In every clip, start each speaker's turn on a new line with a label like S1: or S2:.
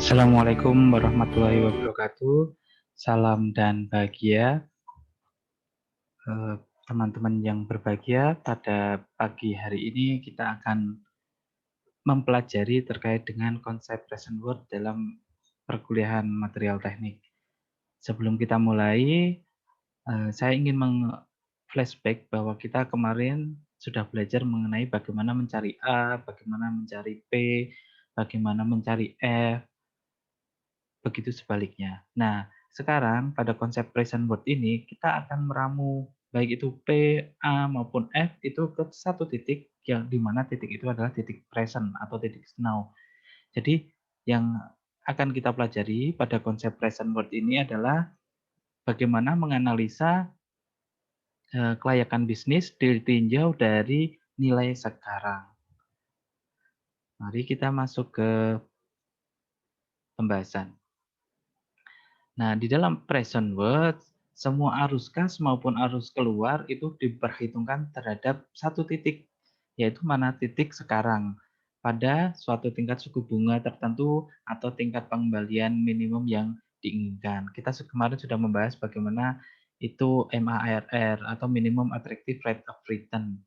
S1: Assalamualaikum warahmatullahi wabarakatuh. Salam dan bahagia, eh, teman-teman yang berbahagia. Pada pagi hari ini kita akan mempelajari terkait dengan konsep present word dalam perkuliahan material teknik. Sebelum kita mulai, saya ingin flashback bahwa kita kemarin sudah belajar mengenai bagaimana mencari A, bagaimana mencari P, bagaimana mencari F, begitu sebaliknya. Nah, sekarang pada konsep present word ini kita akan meramu baik itu P, A maupun F itu ke satu titik yang di mana titik itu adalah titik present atau titik now. Jadi yang akan kita pelajari pada konsep present word ini adalah bagaimana menganalisa kelayakan bisnis ditinjau dari nilai sekarang. Mari kita masuk ke pembahasan. Nah, di dalam present word, semua arus kas maupun arus keluar itu diperhitungkan terhadap satu titik, yaitu mana titik sekarang pada suatu tingkat suku bunga tertentu atau tingkat pengembalian minimum yang diinginkan. Kita kemarin sudah membahas bagaimana itu MARR atau Minimum Attractive Rate of Return.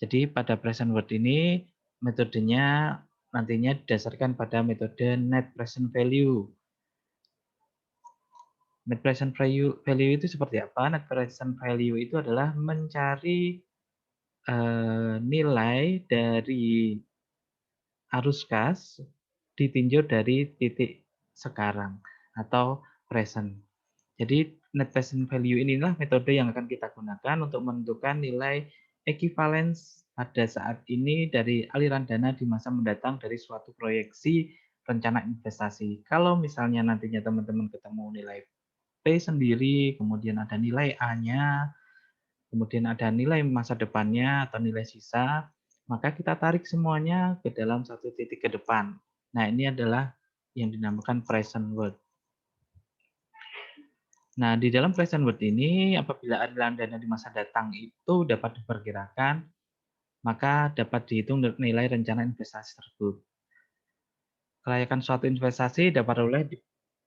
S1: Jadi pada present word ini metodenya nantinya didasarkan pada metode net present value. Net present value itu seperti apa? Net present value itu adalah mencari nilai dari arus kas ditinjau dari titik sekarang atau present. Jadi net present value inilah metode yang akan kita gunakan untuk menentukan nilai equivalence pada saat ini dari aliran dana di masa mendatang dari suatu proyeksi rencana investasi. Kalau misalnya nantinya teman-teman ketemu nilai P sendiri, kemudian ada nilai A-nya, kemudian ada nilai masa depannya atau nilai sisa, maka kita tarik semuanya ke dalam satu titik ke depan. Nah, ini adalah yang dinamakan present word. Nah, di dalam present word ini, apabila aliran dana di masa datang itu dapat diperkirakan, maka dapat dihitung nilai rencana investasi tersebut. Kelayakan suatu investasi dapat diperoleh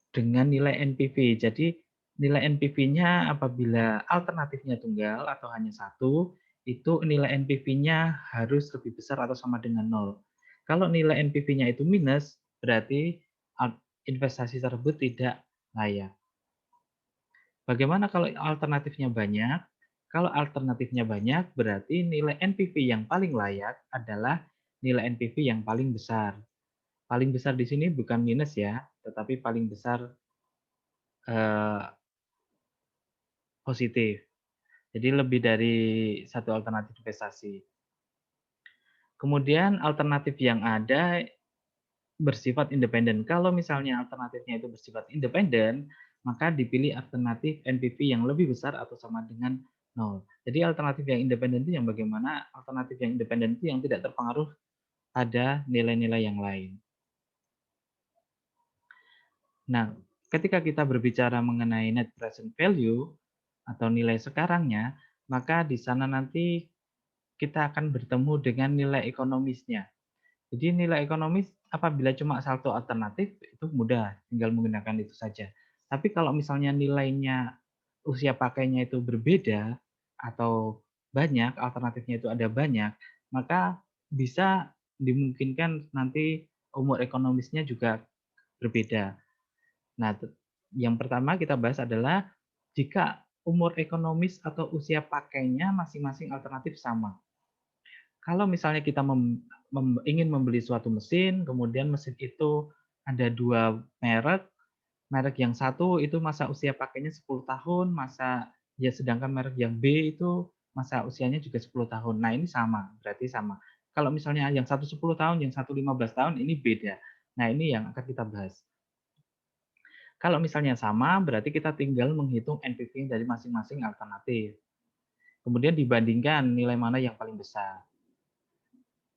S1: dengan nilai NPV. Jadi nilai NPV-nya apabila alternatifnya tunggal atau hanya satu, itu nilai NPV-nya harus lebih besar atau sama dengan 0. Kalau nilai NPV-nya itu minus, berarti investasi tersebut tidak layak. Bagaimana kalau alternatifnya banyak? Kalau alternatifnya banyak, berarti nilai NPV yang paling layak adalah nilai NPV yang paling besar. Paling besar di sini bukan minus ya, tetapi paling besar positif. Jadi lebih dari satu alternatif investasi. Kemudian alternatif yang ada bersifat independen. Kalau misalnya alternatifnya itu bersifat independen, maka dipilih alternatif NPV yang lebih besar atau sama dengan 0. Jadi alternatif yang independen itu yang bagaimana? Alternatif yang independen itu yang tidak terpengaruh pada nilai-nilai yang lain. Nah, ketika kita berbicara mengenai net present value atau nilai sekarangnya, maka di sana nanti kita akan bertemu dengan nilai ekonomisnya. Jadi nilai ekonomis apabila cuma satu alternatif itu mudah, tinggal menggunakan itu saja. Tapi kalau misalnya nilainya usia pakainya itu berbeda atau banyak, alternatifnya itu ada banyak, maka bisa dimungkinkan nanti umur ekonomisnya juga berbeda. Nah, yang pertama kita bahas adalah jika umur ekonomis atau usia pakainya masing-masing alternatif sama. Kalau misalnya kita ingin membeli suatu mesin, kemudian mesin itu ada dua merek, merek yang satu itu masa usia pakainya 10 tahun, sedangkan merek yang B itu masa usianya juga 10 tahun. Nah, ini sama, berarti sama. Kalau misalnya yang satu 10 tahun, yang satu 15 tahun, ini beda. Nah, ini yang akan kita bahas. Kalau misalnya sama, berarti kita tinggal menghitung NPV dari masing-masing alternatif. Kemudian dibandingkan nilai mana yang paling besar.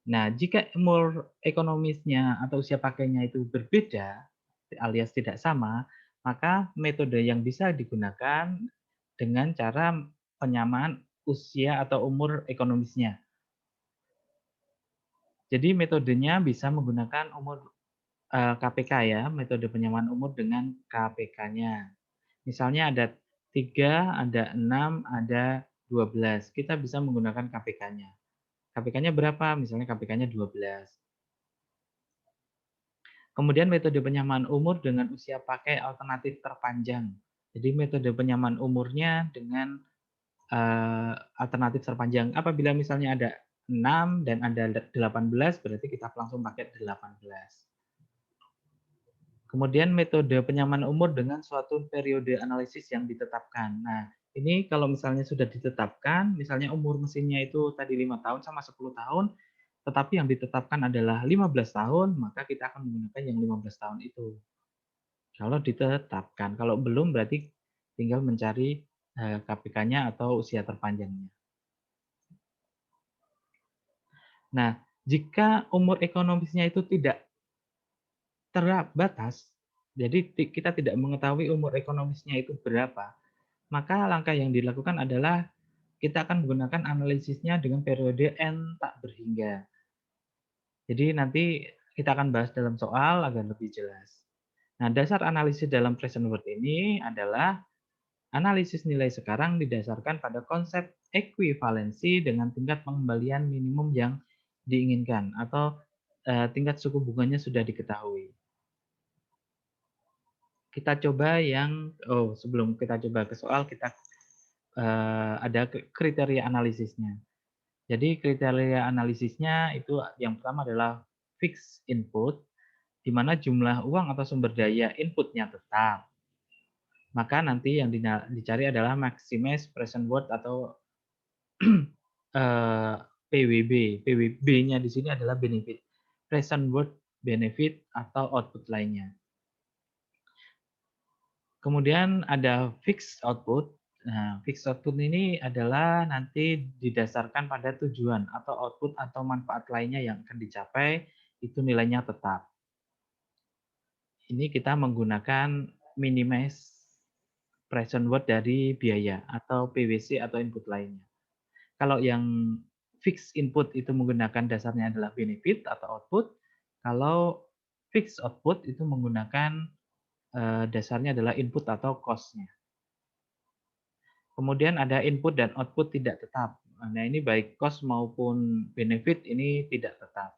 S1: Nah, jika umur ekonomisnya atau usia pakainya itu berbeda, alias tidak sama, maka metode yang bisa digunakan dengan cara penyamaan usia atau umur ekonomisnya. Jadi metodenya bisa menggunakan umur KPK ya, metode penyamaan umur dengan KPK-nya. Misalnya ada 3, ada 6, ada 12. Kita bisa menggunakan KPK-nya. KPK-nya berapa? Misalnya KPK-nya 12. Kemudian metode penyamaan umur dengan usia pakai alternatif terpanjang. Jadi metode penyamaan umurnya dengan alternatif terpanjang. Apabila misalnya ada 6 dan ada 18, berarti kita langsung pakai 18. Kemudian metode penyamaan umur dengan suatu periode analisis yang ditetapkan. Nah, ini kalau misalnya sudah ditetapkan, misalnya umur mesinnya itu tadi 5 tahun sama 10 tahun, tetapi yang ditetapkan adalah 15 tahun, maka kita akan menggunakan yang 15 tahun itu. Kalau ditetapkan, kalau belum berarti tinggal mencari KPK-nya atau usia terpanjangnya. Nah, jika umur ekonomisnya itu tidak terbatas, jadi kita tidak mengetahui umur ekonomisnya itu berapa, maka langkah yang dilakukan adalah kita akan menggunakan analisisnya dengan periode N tak berhingga. Jadi nanti kita akan bahas dalam soal agar lebih jelas. Nah, dasar analisis dalam present worth ini adalah analisis nilai sekarang didasarkan pada konsep ekuivalensi dengan tingkat pengembalian minimum yang diinginkan atau tingkat suku bunganya sudah diketahui. Kita coba sebelum kita coba ke soal, kita ada kriteria analisisnya. Jadi kriteria analisisnya itu yang pertama adalah fixed input, di mana jumlah uang atau sumber daya inputnya tetap. Maka nanti yang dicari adalah maximize present worth atau PWB. PWB-nya di sini adalah benefit. Present worth benefit atau output lainnya. Kemudian ada fixed output. Nah, fixed output ini adalah nanti didasarkan pada tujuan atau output atau manfaat lainnya yang akan dicapai, itu nilainya tetap. Ini kita menggunakan minimize present worth dari biaya atau PWC atau input lainnya. Kalau yang fixed input itu menggunakan dasarnya adalah benefit atau output, kalau fixed output itu menggunakan dasarnya adalah input atau cost-nya. Kemudian ada input dan output tidak tetap. Nah, ini baik cost maupun benefit ini tidak tetap.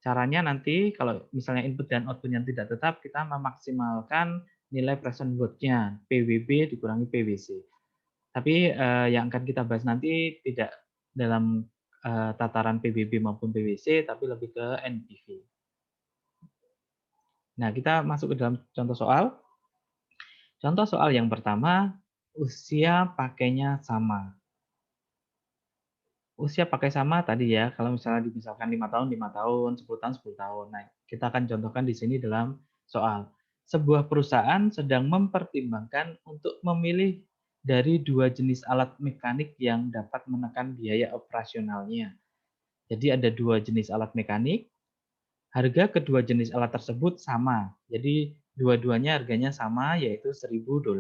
S1: Caranya nanti kalau misalnya input dan output yang tidak tetap, kita memaksimalkan nilai present worth-nya, PWB dikurangi PWC. Tapi yang akan kita bahas nanti tidak dalam tataran PBB maupun PWC, tapi lebih ke NPV. Nah, kita masuk ke dalam contoh soal. Contoh soal yang pertama, usia pakainya sama. Usia pakai sama tadi ya, kalau misalnya misalkan 5 tahun, 5 tahun, 10 tahun, 10 tahun. Nah, kita akan contohkan di sini dalam soal. Sebuah perusahaan sedang mempertimbangkan untuk memilih dari 2 jenis alat mekanik yang dapat menekan biaya operasionalnya. Jadi ada 2 jenis alat mekanik, harga kedua jenis alat tersebut sama. Jadi dua-duanya harganya sama yaitu $1.000.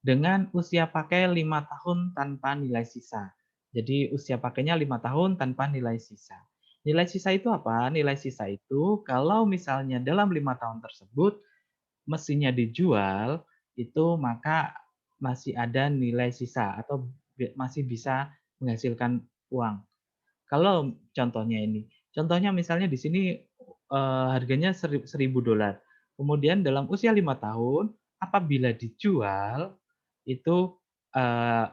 S1: Dengan usia pakai 5 tahun tanpa nilai sisa. Jadi usia pakainya 5 tahun tanpa nilai sisa. Nilai sisa itu apa? Nilai sisa itu kalau misalnya dalam 5 tahun tersebut mesinnya dijual, itu maka masih ada nilai sisa atau masih bisa menghasilkan uang. Kalau contohnya misalnya di sini harganya $1.000. Kemudian dalam usia 5 tahun apabila dijual itu eee,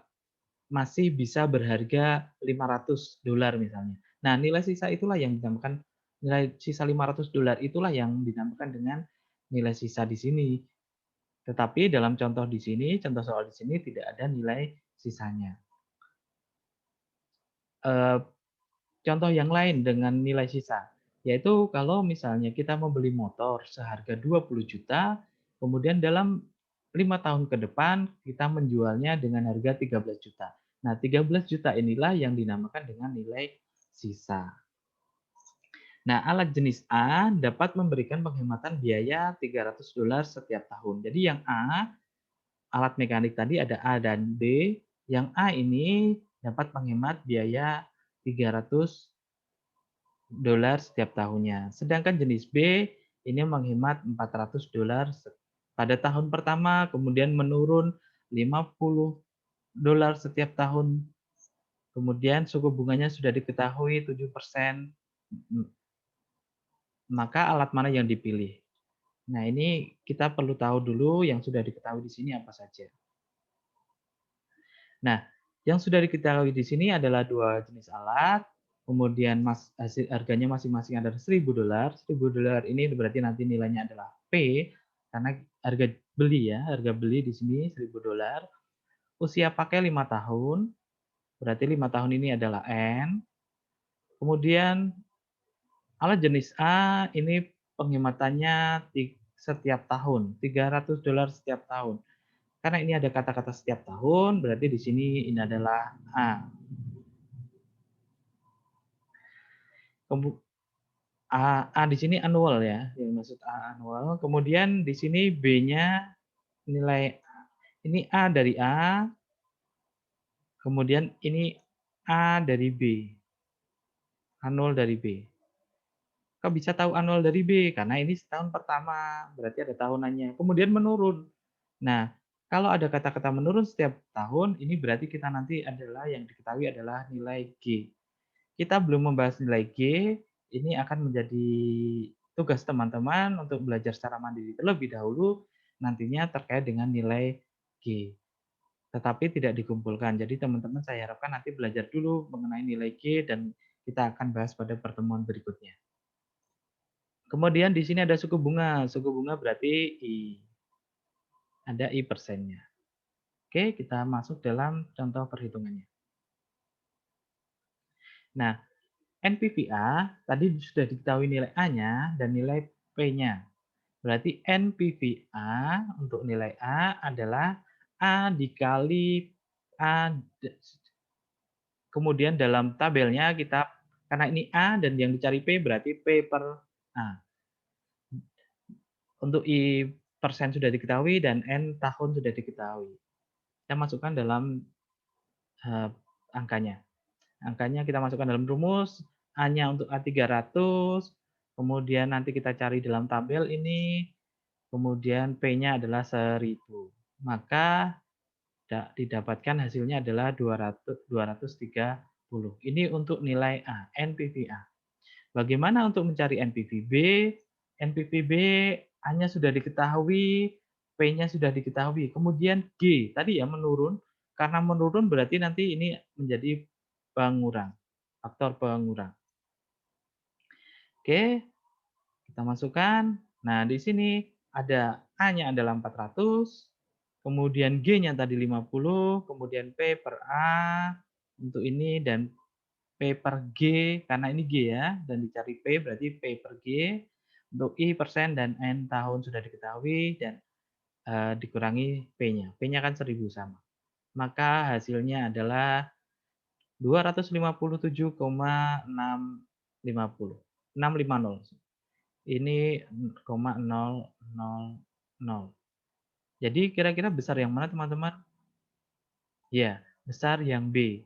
S1: masih bisa berharga $500 misalnya. Nah, nilai sisa itulah yang dinamakan nilai sisa $500 itulah yang dinamakan dengan nilai sisa di sini. Tetapi dalam contoh soal di sini tidak ada nilai sisanya. Eee, Contoh yang lain dengan nilai sisa, yaitu kalau misalnya kita membeli motor seharga 20 juta, kemudian dalam 5 tahun ke depan kita menjualnya dengan harga 13 juta. Nah, 13 juta inilah yang dinamakan dengan nilai sisa. Nah, alat jenis A dapat memberikan penghematan biaya $300 setiap tahun. Jadi yang A, alat mekanik tadi ada A dan B, yang A ini dapat menghemat biaya 300 dolar setiap tahunnya. Sedangkan jenis B ini menghemat 400 dolar pada tahun pertama, kemudian menurun 50 dolar setiap tahun. Kemudian suku bunganya sudah diketahui 7%, maka alat mana yang dipilih? Nah, ini kita perlu tahu dulu yang sudah diketahui di sini apa saja. Nah, yang sudah diketahui di sini adalah 2 jenis alat, kemudian hasil harganya masing-masing adalah 1.000 dolar. 1.000 dolar ini berarti nanti nilainya adalah P, karena harga beli di sini 1.000 dolar. Usia pakai 5 tahun, berarti 5 tahun ini adalah N. Kemudian alat jenis A ini penghematannya setiap tahun, 300 dolar setiap tahun. Karena ini ada kata-kata setiap tahun, berarti di sini ini adalah A. A di sini annual ya, yang maksud A annual. Kemudian di sini B-nya nilai ini A dari A, kemudian ini A dari B, annual dari B. Kok bisa tahu annual dari B? Karena ini setahun pertama, berarti ada tahunannya. Kemudian menurun. Nah, kalau ada kata-kata menurun setiap tahun, ini berarti kita nanti adalah yang diketahui adalah nilai G. Kita belum membahas nilai G, ini akan menjadi tugas teman-teman untuk belajar secara mandiri terlebih dahulu, nantinya terkait dengan nilai G. Tetapi tidak dikumpulkan. Jadi teman-teman saya harapkan nanti belajar dulu mengenai nilai G dan kita akan bahas pada pertemuan berikutnya. Kemudian di sini ada suku bunga. Suku bunga berarti I. Ada I persennya. Oke, kita masuk dalam contoh perhitungannya. Nah, NPVA tadi sudah diketahui nilai A-nya dan nilai P-nya. Berarti NPVA untuk nilai A adalah A dikali A, kemudian dalam tabelnya kita, karena ini A dan yang dicari P berarti P per A. Untuk I persen sudah diketahui dan N tahun sudah diketahui. Kita masukkan dalam angkanya. Angkanya kita masukkan dalam rumus, A-nya untuk A 300, kemudian nanti kita cari dalam tabel ini, kemudian P-nya adalah 1000. Maka didapatkan hasilnya adalah 230. Ini untuk nilai A, NPVA. Bagaimana untuk mencari NPVB? NPVB A-nya sudah diketahui, P-nya sudah diketahui. Kemudian G, tadi ya menurun. Karena menurun berarti nanti ini menjadi pengurang, faktor pengurang. Oke, kita masukkan. Nah, di sini ada A-nya adalah 400, kemudian G-nya tadi 50, kemudian P per A untuk ini dan P per G, karena ini G ya, dan dicari P berarti P per G, untuk I persen dan N tahun sudah diketahui, dan dikurangi P-nya. P-nya kan 1000 sama. Maka hasilnya adalah 257,650. Ini 0,000. Jadi kira-kira besar yang mana teman-teman? Ya, besar yang B.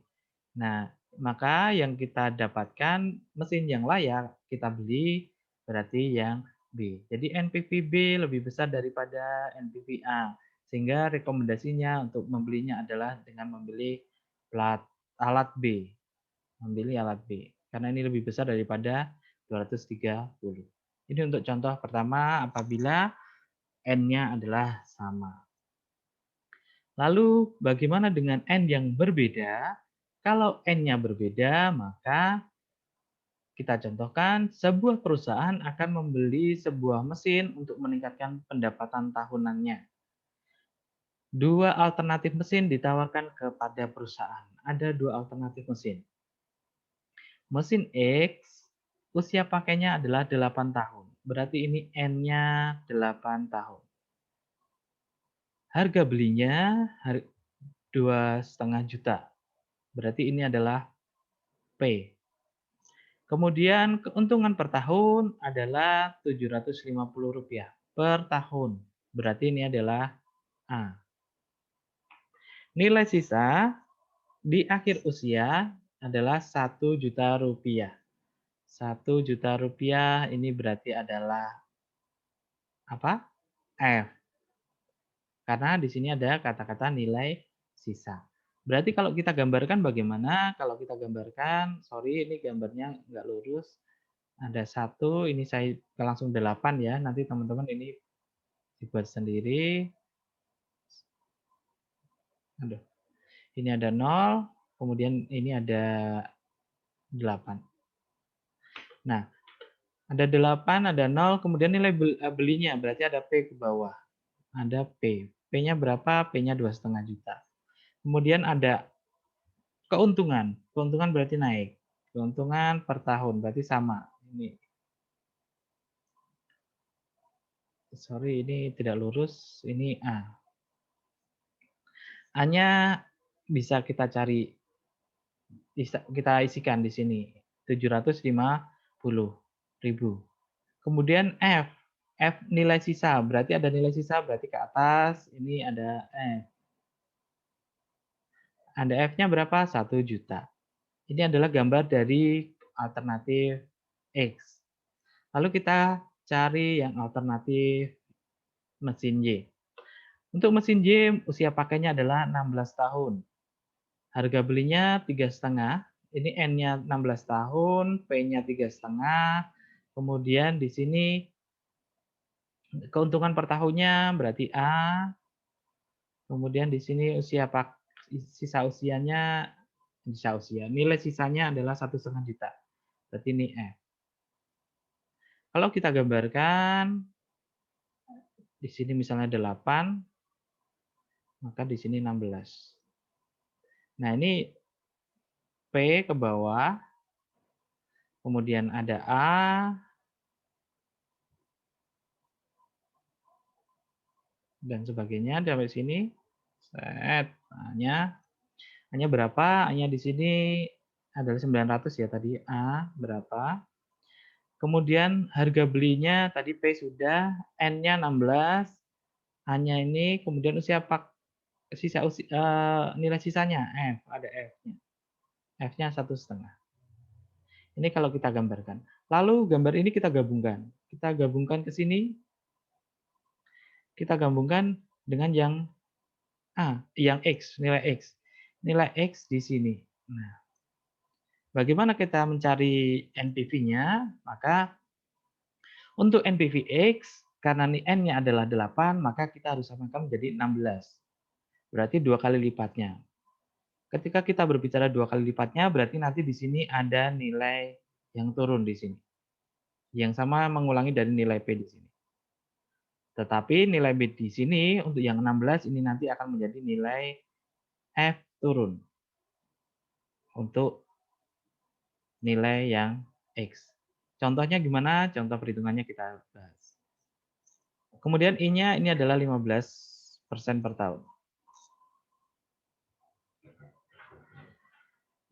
S1: Nah, maka yang kita dapatkan mesin yang layak kita beli berarti yang B. Jadi NPVB lebih besar daripada NPVA. Sehingga rekomendasinya untuk membelinya adalah dengan membeli alat B. Memilih alat B. Karena ini lebih besar daripada 230. Ini untuk contoh pertama apabila N-nya adalah sama. Lalu bagaimana dengan N yang berbeda? Kalau N-nya berbeda, maka kita contohkan sebuah perusahaan akan membeli sebuah mesin untuk meningkatkan pendapatan tahunannya. Dua alternatif mesin ditawarkan kepada perusahaan. Ada dua alternatif mesin. Mesin X, usia pakainya adalah 8 tahun. Berarti ini N-nya 8 tahun. Harga belinya 2,5 juta. Berarti ini adalah P. Kemudian keuntungan per tahun adalah Rp750 per tahun. Berarti ini adalah A. Nilai sisa di akhir usia adalah Rp1 juta. Rp1.000.000 ini berarti adalah apa? F. Karena di sini ada kata-kata nilai sisa. Berarti kalau kita gambarkan bagaimana? Kalau kita gambarkan, sorry ini gambarnya nggak lurus. Ada 1, ini saya langsung 8 ya. Nanti teman-teman ini dibuat sendiri. Aduh, ini ada 0, kemudian ini ada 8. Nah, ada 8, ada 0, kemudian nilai belinya berarti ada P ke bawah. Ada P. P-nya berapa? P-nya 2,5 juta. Kemudian ada keuntungan. Keuntungan berarti naik. Keuntungan per tahun berarti sama. Ini sorry ini tidak lurus, ini A. A-nya bisa kita cari, bisa kita isikan di sini, 750.000. Kemudian F. F nilai sisa, berarti ada nilai sisa, berarti ke atas, ini ada F. Ada F-nya berapa? 1 juta. Ini adalah gambar dari alternatif X. Lalu kita cari yang alternatif mesin Y. Untuk mesin Y, usia pakainya adalah 16 tahun. Harga belinya 3,5. Ini N-nya 16 tahun, P-nya 3,5. Kemudian di sini keuntungan per tahunnya berarti A. Kemudian di sini nilai sisanya adalah 1,5 juta. Berarti ini F. Kalau kita gambarkan, di sini misalnya 8, maka di sini 16. Nah, ini P ke bawah, kemudian ada A, dan sebagainya sampai sini. Set, A-nya berapa? A-nya di sini adalah 900 ya tadi. A berapa? Kemudian harga belinya tadi P sudah, N-nya 16, A-nya ini, kemudian nilai sisanya F, ada F-nya. F-nya 1,5. Ini kalau kita gambarkan. Lalu gambar ini kita gabungkan. Kita gabungkan ke sini, kita gabungkan dengan yang yang X, nilai X. Nilai X di sini. Nah, bagaimana kita mencari NPV-nya? Maka untuk NPV X, karena N-nya adalah 8, maka kita harus samakan menjadi 16. Berarti 2 kali lipatnya. Ketika kita berbicara 2 kali lipatnya, berarti nanti di sini ada nilai yang turun di sini. Yang sama mengulangi dari nilai P di sini. Tetapi nilai B di sini untuk yang 16 ini nanti akan menjadi nilai F turun. Untuk nilai yang X. Contohnya gimana? Contoh perhitungannya kita bahas. Kemudian I-nya ini adalah 15% per tahun.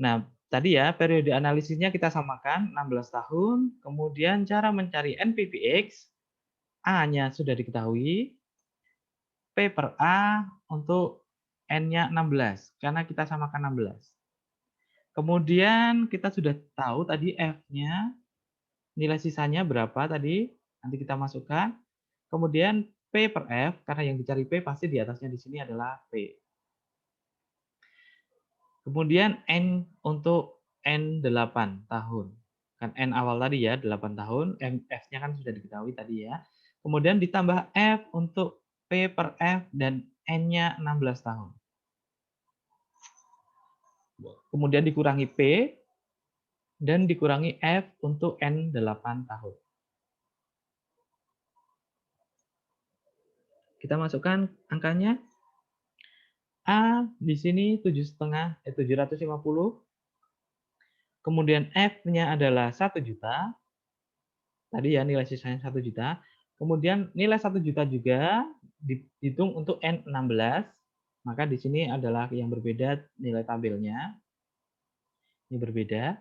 S1: Nah, tadi ya periode analisisnya kita samakan 16 tahun, kemudian cara mencari NPV-X, A-nya sudah diketahui, P per A untuk N-nya 16, karena kita samakan 16. Kemudian kita sudah tahu tadi F-nya, nilai sisanya berapa tadi, nanti kita masukkan. Kemudian P per F, karena yang dicari P pasti di atasnya di sini adalah P. Kemudian N untuk N 8 tahun. Kan N awal tadi ya, 8 tahun, F-nya kan sudah diketahui tadi ya. Kemudian ditambah F untuk P per F dan N-nya 16 tahun. Kemudian dikurangi P dan dikurangi F untuk N 8 tahun. Kita masukkan angkanya. A di sini 750. Kemudian F-nya adalah 1 juta. Tadi ya nilai sisanya 1 juta. Kemudian nilai 1 juta juga dihitung untuk N16. Maka di sini adalah yang berbeda nilai tabelnya. Ini berbeda.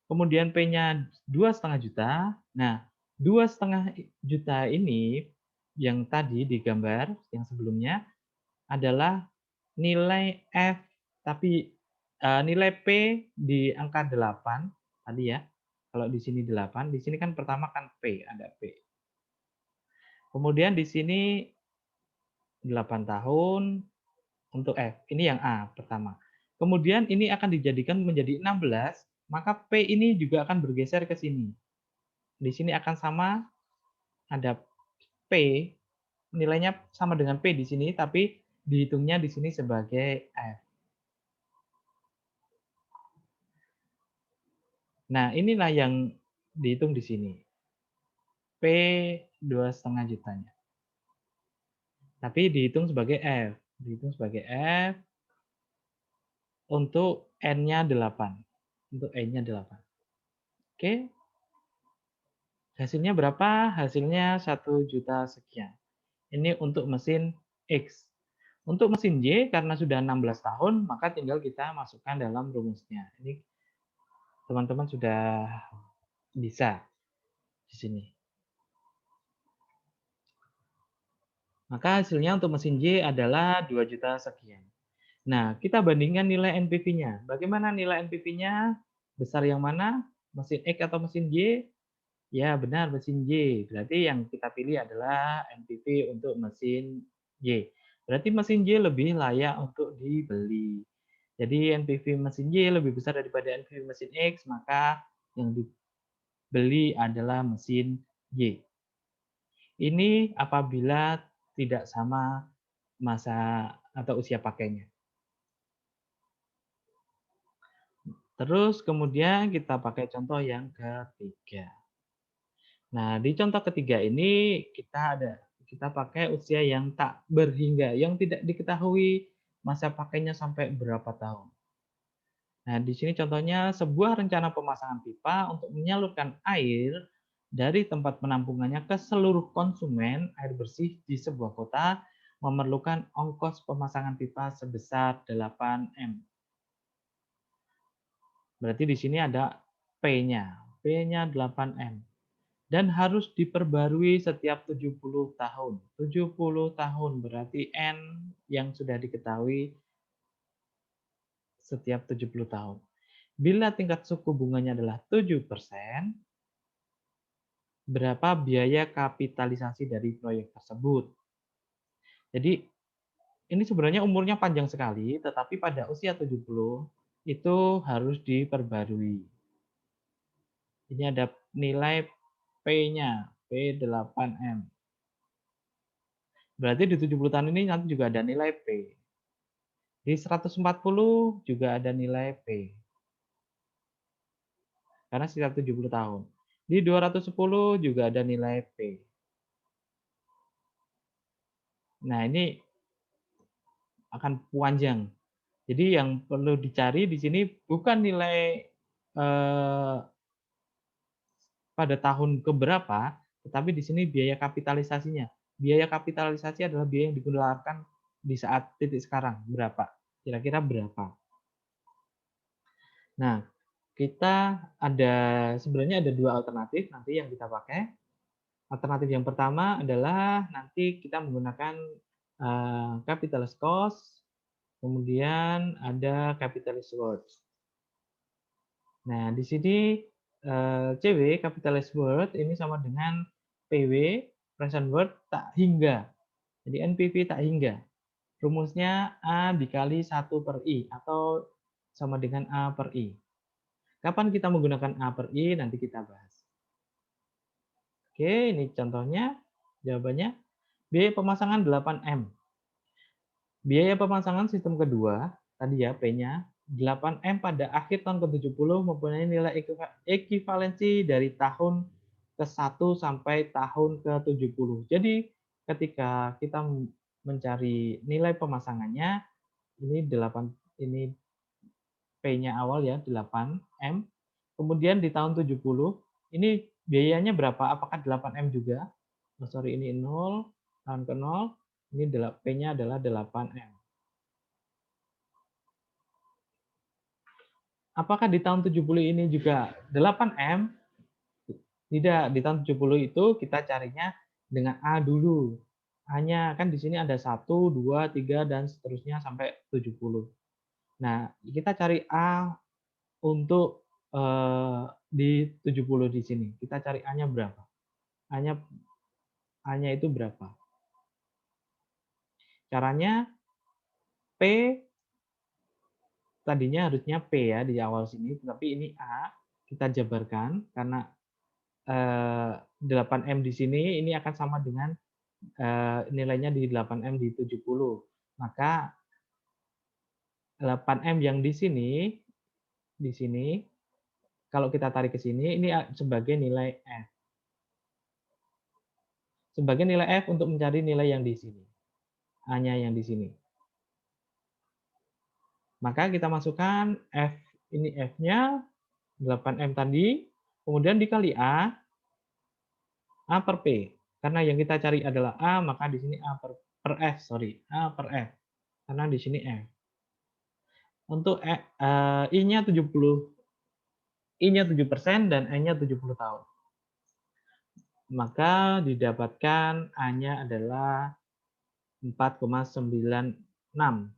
S1: Kemudian P-nya 2,5 juta. Nah, 2,5 juta ini yang tadi digambar, yang sebelumnya, adalah nilai F, tapi nilai P di angka 8 tadi ya. Kalau di sini 8, di sini kan pertama kan P, ada P. Kemudian di sini 8 tahun untuk F, ini yang A pertama. Kemudian ini akan dijadikan menjadi 16, maka P ini juga akan bergeser ke sini. Di sini akan sama, ada P, nilainya sama dengan P di sini, tapi dihitungnya di sini sebagai F. Nah, inilah yang dihitung di sini. P 2,5 jutanya. Tapi dihitung sebagai F. Dihitung sebagai F untuk N-nya 8. Untuk N-nya 8. Oke. Hasilnya berapa? Hasilnya 1 juta sekian. Ini untuk mesin X. Untuk mesin Y, karena sudah 16 tahun, maka tinggal kita masukkan dalam rumusnya. Ini teman-teman sudah bisa di sini. Maka hasilnya untuk mesin Y adalah 2 juta sekian. Nah, kita bandingkan nilai NPV-nya. Bagaimana nilai NPV-nya? Besar yang mana? Mesin X atau mesin Y? Ya, benar, mesin Y. Berarti yang kita pilih adalah NPV untuk mesin Y. Berarti mesin Y lebih layak untuk dibeli. Jadi NPV mesin Y lebih besar daripada NPV mesin X, maka yang dibeli adalah mesin Y. Ini apabila tidak sama masa atau usia pakainya. Terus kemudian kita pakai contoh yang ketiga. Nah, di contoh ketiga ini kita pakai usia yang tak berhingga, yang tidak diketahui masa pakainya sampai berapa tahun. Nah, di sini contohnya sebuah rencana pemasangan pipa untuk menyalurkan air dari tempat penampungannya ke seluruh konsumen air bersih di sebuah kota memerlukan ongkos pemasangan pipa sebesar 8M. Berarti di sini ada P-nya. P-nya 8M. Dan harus diperbarui setiap 70 tahun. 70 tahun berarti N yang sudah diketahui setiap 70 tahun. Bila tingkat suku bunganya adalah 7%, berapa biaya kapitalisasi dari proyek tersebut? Jadi ini sebenarnya umurnya panjang sekali, tetapi pada usia 70 itu harus diperbarui. Ini ada nilai P-nya, P8M. Berarti di 70 tahun ini nanti juga ada nilai P. Di 140 juga ada nilai P. Karena sekitar 70 tahun. Di 210 juga ada nilai P. Nah, ini akan panjang. Jadi yang perlu dicari di sini bukan nilai pada tahun keberapa, tetapi di sini biaya kapitalisasinya. Biaya kapitalisasi adalah biaya yang dikeluarkan di saat titik sekarang, berapa? Kira-kira berapa? Nah, sebenarnya ada dua alternatif nanti yang kita pakai. Alternatif yang pertama adalah nanti kita menggunakan capitalist cost, kemudian ada capitalist worth. Nah, di sini CW, capitalist worth, ini sama dengan PW, present worth, tak hingga. Jadi NPV tak hingga. Rumusnya A dikali 1/I atau sama dengan A per I. Kapan kita menggunakan A per I, nanti kita bahas. Oke, ini contohnya, jawabannya. Biaya pemasangan 8M. Biaya pemasangan sistem kedua, tadi ya P-nya, 8M pada akhir tahun ke-70 mempunyai nilai ekivalensi dari tahun ke-1 sampai tahun ke-70. Jadi ketika kita mencari nilai pemasangannya, ini P-nya awal ya 8M. Kemudian di tahun 70, ini biayanya berapa? Apakah 8M juga? Oh, sorry, ini 0, tahun ke 0, ini P-nya adalah 8M. Apakah di tahun 70 ini juga 8M? Tidak, di tahun 70 itu kita carinya dengan A dulu. A-nya kan di sini ada 1, 2, 3, dan seterusnya sampai 70. Nah, kita cari A untuk di 70 di sini. Kita cari A-nya berapa? A-nya A-nya itu berapa? Caranya P tadinya harusnya P ya di awal sini, tapi ini A, kita jabarkan karena 8M di sini ini akan sama dengan nilainya di 8M di 70. Maka 8M yang di sini kalau kita tarik ke sini ini sebagai nilai F. Sebagai nilai F untuk mencari nilai yang di sini. A-nya yang di sini. Maka kita masukkan F, ini F-nya 8M tadi, kemudian dikali A per P. Karena yang kita cari adalah A, maka di sini A per F, sorry, A per F. Karena di sini F. Untuk I-nya 70, I-nya 7% dan E-nya 70 tahun. Maka didapatkan A-nya adalah 4,96.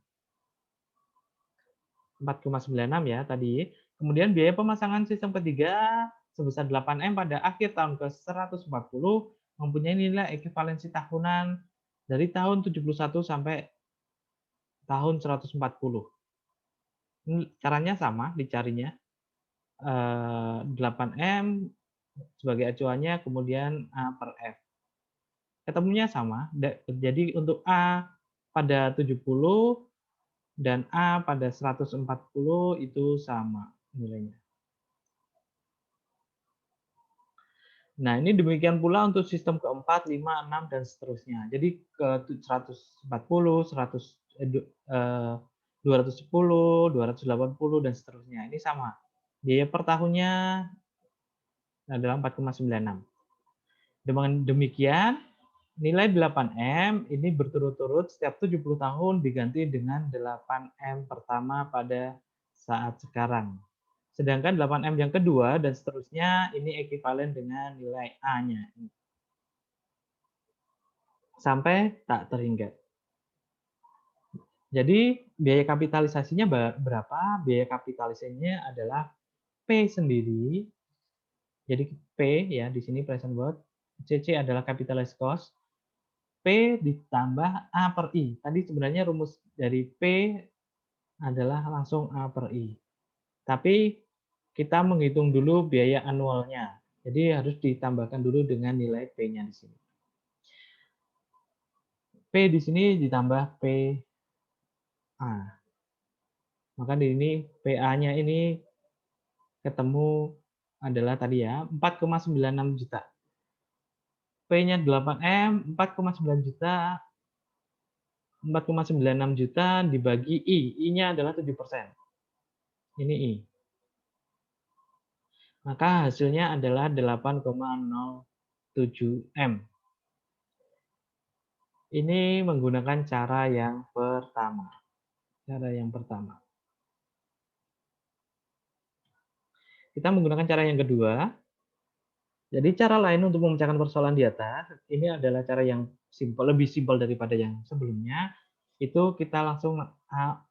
S1: 4,96 ya tadi. Kemudian biaya pemasangan sistem ketiga sebesar 8M pada akhir tahun ke-140 mempunyai nilai ekuivalensi tahunan dari tahun 71 sampai tahun 140. Caranya sama dicarinya. 8M sebagai acuannya, kemudian A per F. Ketemunya sama. Jadi untuk A pada 70 dan A pada 140 itu sama nilainya. Nah, ini demikian pula untuk sistem keempat, 5, 6, dan seterusnya. Jadi ke 140, 210, 280, dan seterusnya. Ini sama. Biaya per tahunnya adalah 4,96. Dengan demikian, nilai 8M ini berturut-turut setiap 70 tahun diganti dengan 8M pertama pada saat sekarang. Sedangkan 8M yang kedua dan seterusnya ini ekuivalen dengan nilai A-nya. Sampai tak terhingga. Jadi biaya kapitalisasinya berapa? Biaya kapitalisasinya adalah P sendiri. Jadi P ya di sini present worth. CC adalah capitalized cost. P ditambah A per I. Tadi sebenarnya rumus dari P adalah langsung A per I. Tapi kita menghitung dulu biaya anualnya. Jadi harus ditambahkan dulu dengan nilai P-nya di sini. P di sini ditambah PA. Maka di ini PA-nya ini ketemu adalah tadi ya 4,96 juta. P-nya 8M, 4,9 juta. 4,96 juta dibagi I. I-nya adalah 7%. Ini I. Maka hasilnya adalah 8,07 M. Ini menggunakan cara yang pertama. Kita menggunakan cara yang kedua. Jadi cara lain untuk memecahkan persoalan di atas, ini adalah cara yang lebih simpel daripada yang sebelumnya. Itu kita langsung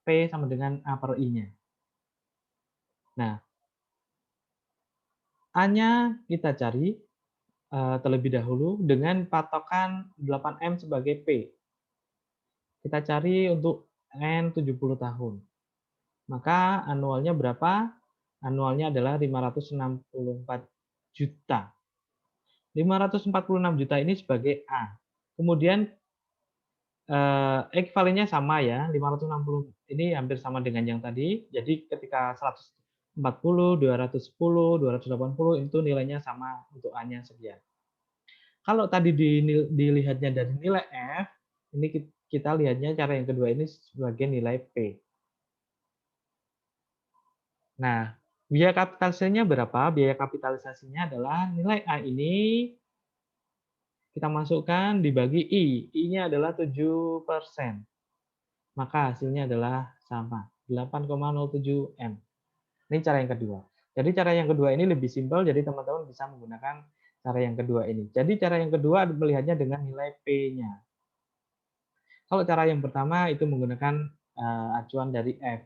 S1: P sama dengan A per I-nya. Nah, A-nya kita cari terlebih dahulu dengan patokan 8M sebagai P. Kita cari untuk N 70 tahun. Maka anualnya berapa? Anualnya adalah 564 juta. 546 juta ini sebagai A. Kemudian ekuivalennya sama ya, 560 ini hampir sama dengan yang tadi. Jadi ketika 140, 210, 280 itu nilainya sama untuk A-nya sekian. Kalau tadi dilihatnya dari nilai F, ini kita lihatnya cara yang kedua ini sebagai nilai P. Nah, biaya kapitalisasinya berapa? Biaya kapitalisasinya adalah nilai A ini kita masukkan dibagi I. I-nya adalah 7%. Maka hasilnya adalah sama, 8,07 M. Ini cara yang kedua. Jadi cara yang kedua ini lebih simpel, jadi teman-teman bisa menggunakan cara yang kedua ini. Jadi cara yang kedua melihatnya dengan nilai P-nya. Kalau cara yang pertama itu menggunakan acuan dari F.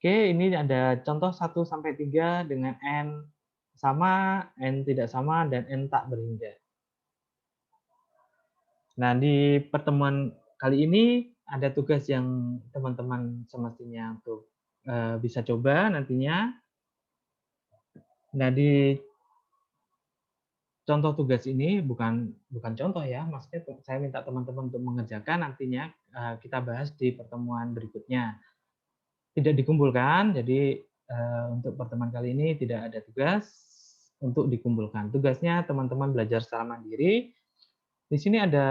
S1: Oke, ini ada contoh 1 sampai 3 dengan N sama, N tidak sama, dan N tak berhingga. Nah, di pertemuan kali ini ada tugas yang teman-teman semestinya untuk, bisa coba nantinya. Nah, di contoh tugas ini bukan bukan contoh ya, maksudnya saya minta teman-teman untuk mengerjakan nantinya, kita bahas di pertemuan berikutnya. Tidak dikumpulkan, jadi, untuk pertemuan kali ini tidak ada tugas untuk dikumpulkan. Tugasnya teman-teman belajar secara mandiri. Di sini ada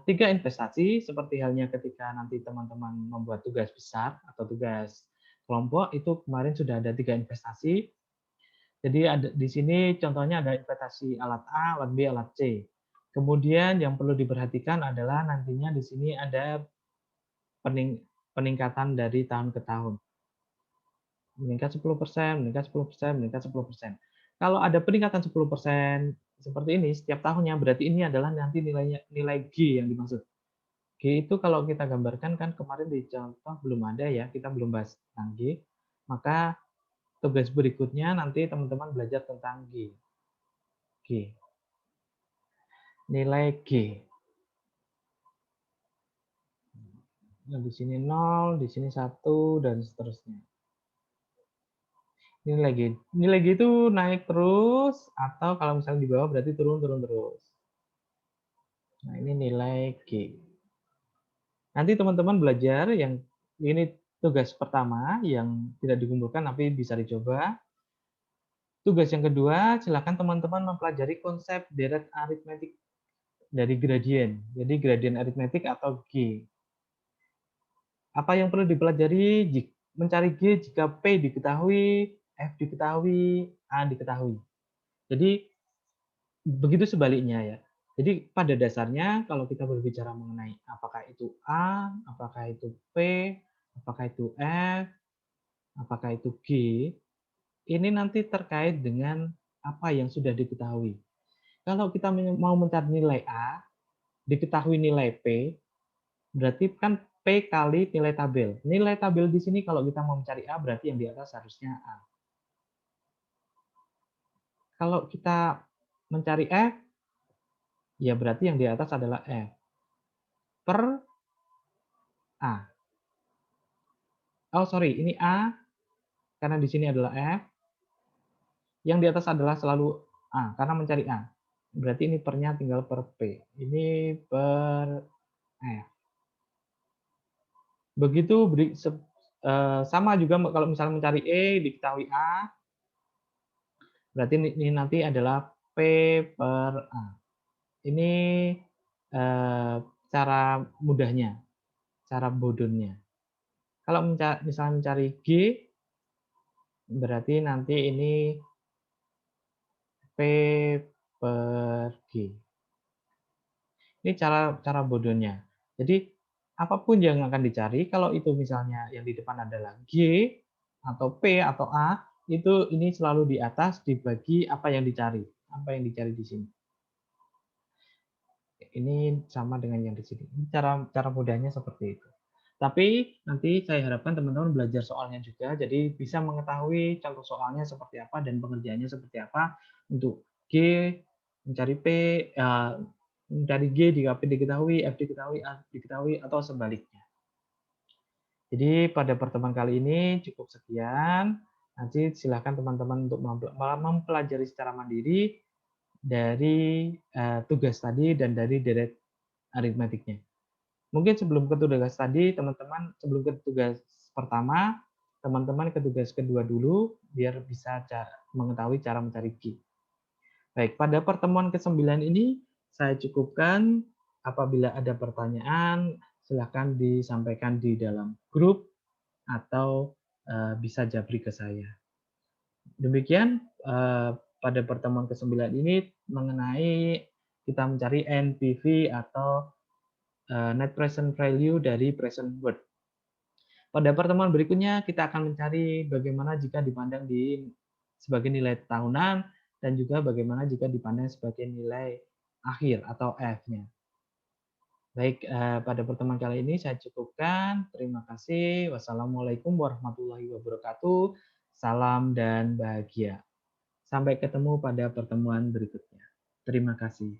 S1: 3 investasi, seperti halnya ketika nanti teman-teman membuat tugas besar atau tugas kelompok, itu kemarin sudah ada 3 investasi. Jadi ada di sini contohnya ada investasi alat A, alat B, alat C. Kemudian yang perlu diperhatikan adalah nantinya di sini ada peningkatan dari tahun ke tahun. Meningkat 10%, meningkat 10%, meningkat 10%. Kalau ada peningkatan 10% seperti ini setiap tahunnya, berarti ini adalah nanti nilai G yang dimaksud. G itu kalau kita gambarkan kan kemarin di contoh belum ada ya, kita belum bahas tentang G, maka tugas berikutnya nanti teman-teman belajar tentang G. G, nilai G. Nah, di sini 0, di sini 1, dan seterusnya. Nilai G itu naik terus, atau kalau misalnya di bawah berarti turun, turun terus. Nah, ini nilai G. Nanti teman-teman belajar yang ini tugas pertama yang tidak dikumpulkan tapi bisa dicoba. Tugas yang kedua, silakan teman-teman mempelajari konsep deret aritmetik dari gradien. Jadi gradien aritmetik atau G. Apa yang perlu dipelajari? Mencari G jika P diketahui, F diketahui, A diketahui. Jadi begitu sebaliknya ya. Jadi pada dasarnya kalau kita berbicara mengenai apakah itu A, apakah itu P, apakah itu F, apakah itu G, ini nanti terkait dengan apa yang sudah diketahui. Kalau kita mau mencari nilai A, diketahui nilai P, berarti kan P kali nilai tabel. Nilai tabel di sini kalau kita mau mencari A, berarti yang di atas harusnya A. Kalau kita mencari F, ya berarti yang di atas adalah F per A. Oh sorry, ini A, karena di sini adalah F. Yang di atas adalah selalu A, karena mencari A. Berarti ini pernya tinggal per P. Ini per F. Begitu sama juga kalau misalnya mencari E, diketahui A, berarti ini nanti adalah P per A. Ini cara mudahnya, cara bodohnya. Kalau misalnya mencari G, berarti nanti ini P per G. Ini cara bodohnya. Jadi apapun yang akan dicari, kalau itu misalnya yang di depan adalah G atau P atau A, itu ini selalu di atas dibagi apa yang dicari. Apa yang dicari di sini. Ini sama dengan yang di sini. Ini cara mudahnya seperti itu. Tapi nanti saya harapkan teman-teman belajar soalnya juga, jadi bisa mengetahui contoh soalnya seperti apa dan pengerjaannya seperti apa untuk G, mencari P, mencari G jika P diketahui, F diketahui, A diketahui, atau sebaliknya. Jadi pada pertemuan kali ini cukup sekian. Nanti silakan teman-teman untuk mempelajari secara mandiri dari tugas tadi dan dari deret aritmetiknya. Mungkin sebelum ke tugas tadi, teman-teman sebelum ke tugas pertama, teman-teman ke tugas kedua dulu, biar bisa mengetahui cara mencari G. Baik, pada pertemuan ke-9 ini, saya cukupkan. Apabila ada pertanyaan, silakan disampaikan di dalam grup atau bisa japri ke saya. Demikian pada pertemuan ke-9 ini mengenai kita mencari NPV atau net present value dari present worth. Pada pertemuan berikutnya kita akan mencari bagaimana jika dipandang sebagai nilai tahunan dan juga bagaimana jika dipandang sebagai nilai akhir atau F-nya. Baik, pada pertemuan kali ini saya cukupkan. Terima kasih. Wassalamualaikum warahmatullahi wabarakatuh. Salam dan bahagia. Sampai ketemu pada pertemuan berikutnya. Terima kasih.